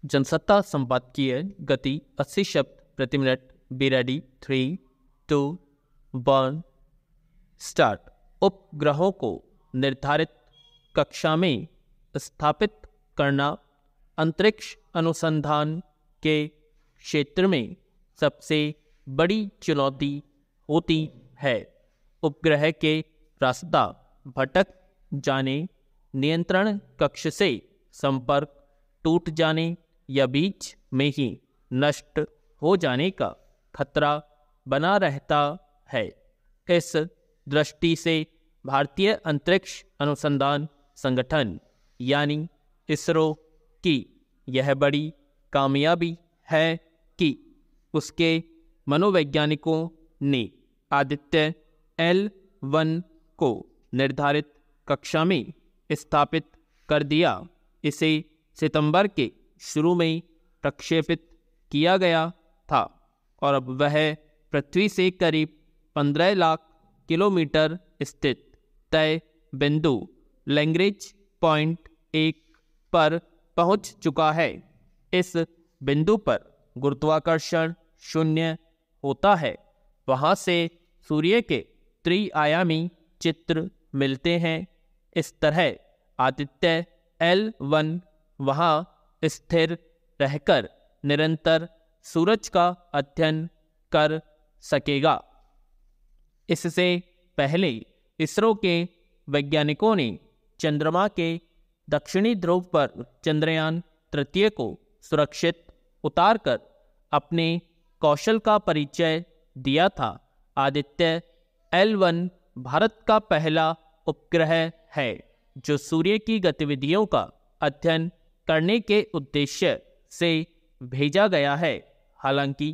जनसत्ता संपादकीय गति 80 शब्द प्रति मिनट। Be ready. 3, 2, 1 स्टार्ट। उपग्रहों को निर्धारित कक्षा में स्थापित करना अंतरिक्ष अनुसंधान के क्षेत्र में सबसे बड़ी चुनौती होती है। उपग्रह के रास्ता भटक जाने, नियंत्रण कक्ष से संपर्क टूट जाने या बीच में ही नष्ट हो जाने का खतरा बना रहता है। इस दृष्टि से भारतीय अंतरिक्ष अनुसंधान संगठन यानी इसरो की यह बड़ी कामयाबी है कि उसके मनोवैज्ञानिकों ने आदित्य L1 को निर्धारित कक्षा में स्थापित कर दिया। इसे सितंबर के शुरू में प्रक्षेपित किया गया था और अब वह पृथ्वी से करीब 15 लाख किलोमीटर स्थित तय बिंदु लैग्रेंज पॉइंट 1 पर पहुंच चुका है। इस बिंदु पर गुरुत्वाकर्षण शून्य होता है। वहां से सूर्य के त्रिआयामी चित्र मिलते हैं। इस तरह आदित्य L1 वहां स्थिर रहकर निरंतर सूरज का अध्ययन कर सकेगा। इससे पहले इसरो के वैज्ञानिकों ने चंद्रमा के दक्षिणी ध्रुव पर चंद्रयान तृतीय को सुरक्षित उतारकर अपने कौशल का परिचय दिया था। आदित्य L1 भारत का पहला उपग्रह है जो सूर्य की गतिविधियों का अध्ययन करने के उद्देश्य से भेजा गया है। हालांकि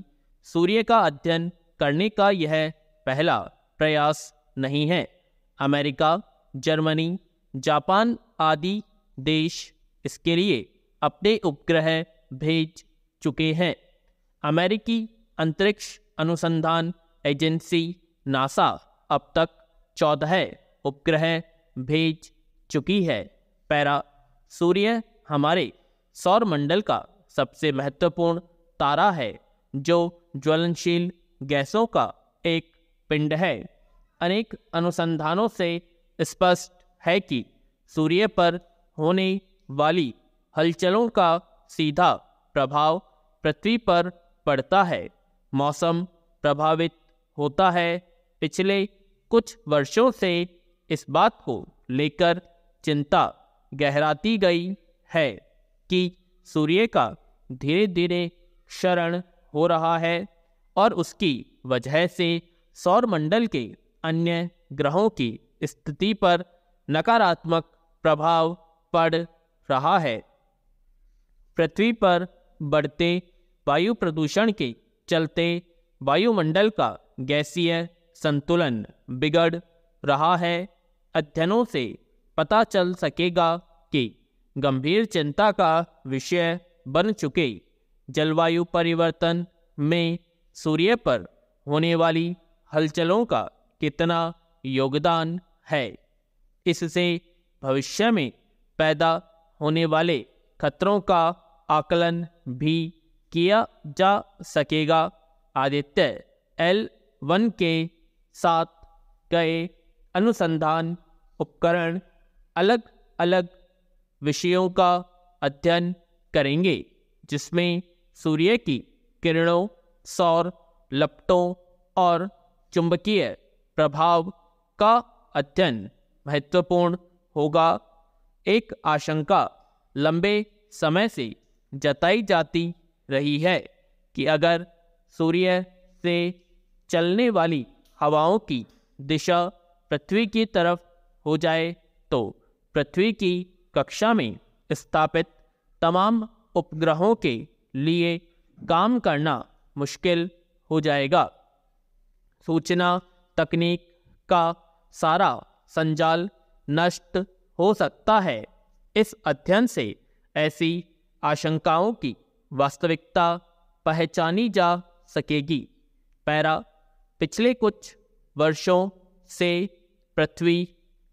सूर्य का अध्ययन करने का यह पहला प्रयास नहीं है। अमेरिका, जर्मनी, जापान आदि देश इसके लिए अपने उपग्रह भेज चुके हैं। अमेरिकी अंतरिक्ष अनुसंधान एजेंसी नासा अब तक 14 उपग्रह भेज चुकी है। पैरा सूर्य हमारे सौर मंडल का सबसे महत्वपूर्ण तारा है जो ज्वलनशील गैसों का एक पिंड है। अनेक अनुसंधानों से स्पष्ट है कि सूर्य पर होने वाली हलचलों का सीधा प्रभाव पृथ्वी पर पड़ता है। मौसम प्रभावित होता है। पिछले कुछ वर्षों से इस बात को लेकर चिंता गहराती गई है कि सूर्य का धीरे धीरे क्षरण हो रहा है और उसकी वजह से सौर मंडल के अन्य ग्रहों की स्थिति पर नकारात्मक प्रभाव पड़ रहा है। पृथ्वी पर बढ़ते वायु प्रदूषण के चलते वायुमंडल का गैसीय संतुलन बिगड़ रहा है। अध्ययनों से पता चल सकेगा कि गंभीर चिंता का विषय बन चुके जलवायु परिवर्तन में सूर्य पर होने वाली हलचलों का कितना योगदान है। इससे भविष्य में पैदा होने वाले खतरों का आकलन भी किया जा सकेगा। आदित्य L1 के साथ गए अनुसंधान उपकरण अलग अलग विषयों का अध्ययन करेंगे जिसमें सूर्य की किरणों, सौर लपटों और चुंबकीय प्रभाव का अध्ययन महत्वपूर्ण होगा। एक आशंका लंबे समय से जताई जाती रही है कि अगर सूर्य से चलने वाली हवाओं की दिशा पृथ्वी की तरफ हो जाए तो पृथ्वी की कक्षा में स्थापित तमाम उपग्रहों के लिए काम करना मुश्किल हो जाएगा। सूचना तकनीक का सारा संजाल नष्ट हो सकता है। इस अध्ययन से ऐसी आशंकाओं की वास्तविकता पहचानी जा सकेगी। पैरा पिछले कुछ वर्षों से पृथ्वी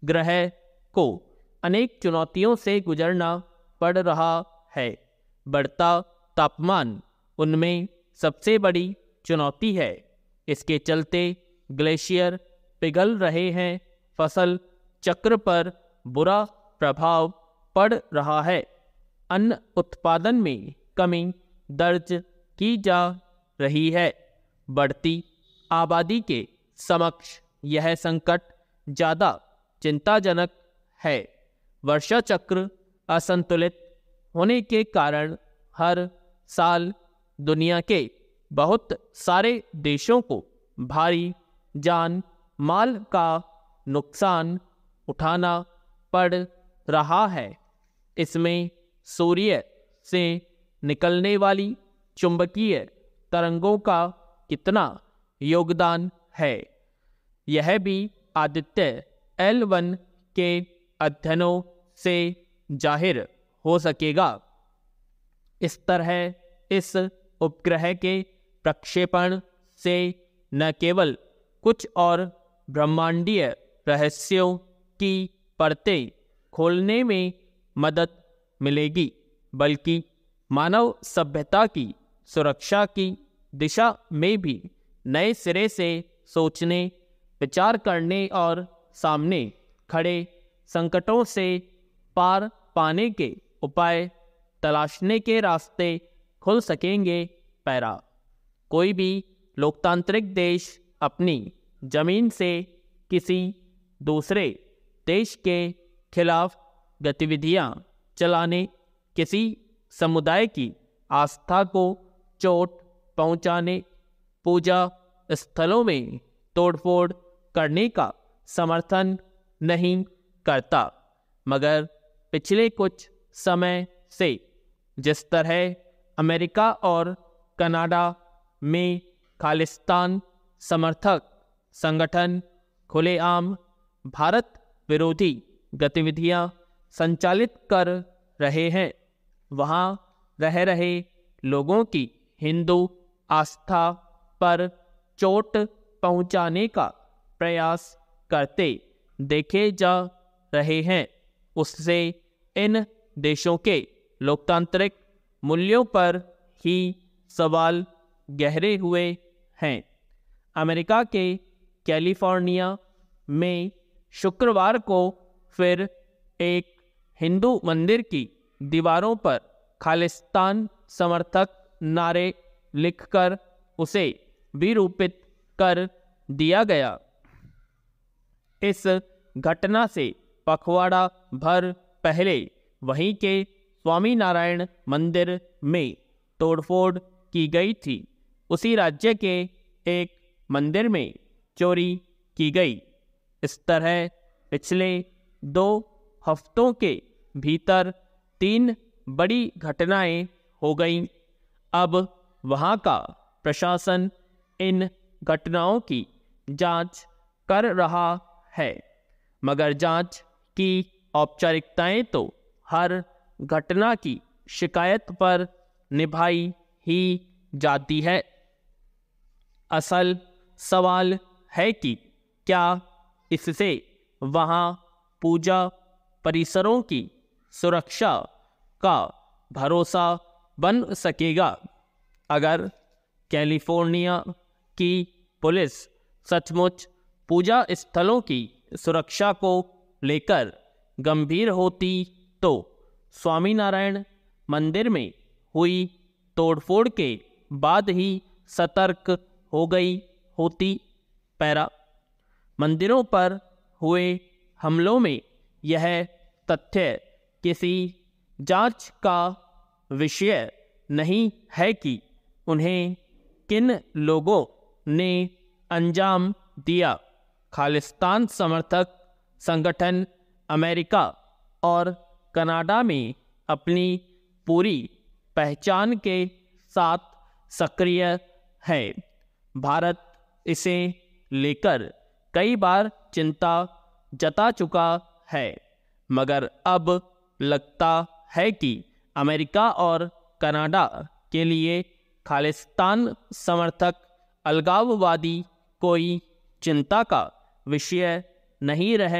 ग्रह को अनेक चुनौतियों से गुजरना पड़ रहा है। बढ़ता तापमान उनमें सबसे बड़ी चुनौती है। इसके चलते ग्लेशियर पिघल रहे हैं, फसल चक्र पर बुरा प्रभाव पड़ रहा है, अन्न उत्पादन में कमी दर्ज की जा रही है। बढ़ती आबादी के समक्ष यह संकट ज़्यादा चिंताजनक है। वर्षा चक्र असंतुलित होने के कारण हर साल दुनिया के बहुत सारे देशों को भारी जान माल का नुकसान उठाना पड़ रहा है। इसमें सूर्य से निकलने वाली चुंबकीय तरंगों का कितना योगदान है, यह भी आदित्य L1 के अध्ययनों से जाहिर हो सकेगा। इस तरह इस उपग्रह के प्रक्षेपण से न केवल कुछ और ब्रह्मांडीय रहस्यों की परतें खोलने में मदद मिलेगी, बल्कि मानव सभ्यता की सुरक्षा की दिशा में भी नए सिरे से सोचने, विचार करने और सामने खड़े संकटों से पार पाने के उपाय तलाशने के रास्ते खुल सकेंगे। पैरा कोई भी लोकतांत्रिक देश अपनी जमीन से किसी दूसरे देश के खिलाफ गतिविधियां चलाने, किसी समुदाय की आस्था को चोट पहुंचाने, पूजा स्थलों में तोड़फोड़ करने का समर्थन नहीं करता। मगर पिछले कुछ समय से जिस तरह अमेरिका और कनाडा में खालिस्तान समर्थक संगठन खुलेआम भारत विरोधी गतिविधियां संचालित कर रहे हैं, वहां रह रहे लोगों की हिंदू आस्था पर चोट पहुंचाने का प्रयास करते देखे जा रहे हैं, उससे इन देशों के लोकतांत्रिक मूल्यों पर ही सवाल गहरे हुए हैं। अमेरिका के कैलिफोर्निया में शुक्रवार को फिर एक हिंदू मंदिर की दीवारों पर खालिस्तान समर्थक नारे लिखकर उसे विरूपित कर दिया गया। इस घटना से पखवाड़ा भर पहले वहीं के स्वामीनारायण मंदिर में तोड़फोड़ की गई थी। उसी राज्य के एक मंदिर में चोरी की गई। इस तरह पिछले 2 हफ्तों के भीतर 3 बड़ी घटनाएं हो गईं। अब वहां का प्रशासन इन घटनाओं की जांच कर रहा है, मगर जांच की औपचारिकताएं तो हर घटना की शिकायत पर निभाई ही जाती है। असल सवाल है कि क्या इससे वहां पूजा परिसरों की सुरक्षा का भरोसा बन सकेगा। अगर कैलिफोर्निया की पुलिस सचमुच पूजा स्थलों की सुरक्षा को लेकर गंभीर होती तो स्वामीनारायण मंदिर में हुई तोड़फोड़ के बाद ही सतर्क हो गई होती। पैरा मंदिरों पर हुए हमलों में यह तथ्य किसी जांच का विषय नहीं है कि उन्हें किन लोगों ने अंजाम दिया। खालिस्तान समर्थक संगठन अमेरिका और कनाडा में अपनी पूरी पहचान के साथ सक्रिय है। भारत इसे लेकर कई बार चिंता जता चुका है, मगर अब लगता है कि अमेरिका और कनाडा के लिए खालिस्तान समर्थक अलगाववादी कोई चिंता का विषय नहीं रह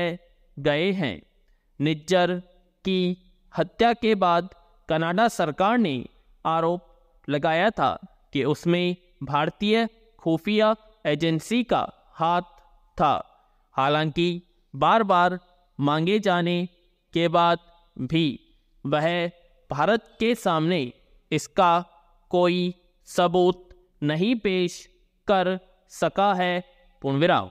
गए हैं। निज्जर की हत्या के बाद कनाडा सरकार ने आरोप लगाया था कि उसमें भारतीय खुफिया एजेंसी का हाथ था। हालांकि बार बार मांगे जाने के बाद भी वह भारत के सामने इसका कोई सबूत नहीं पेश कर सका है। पूर्णविराम।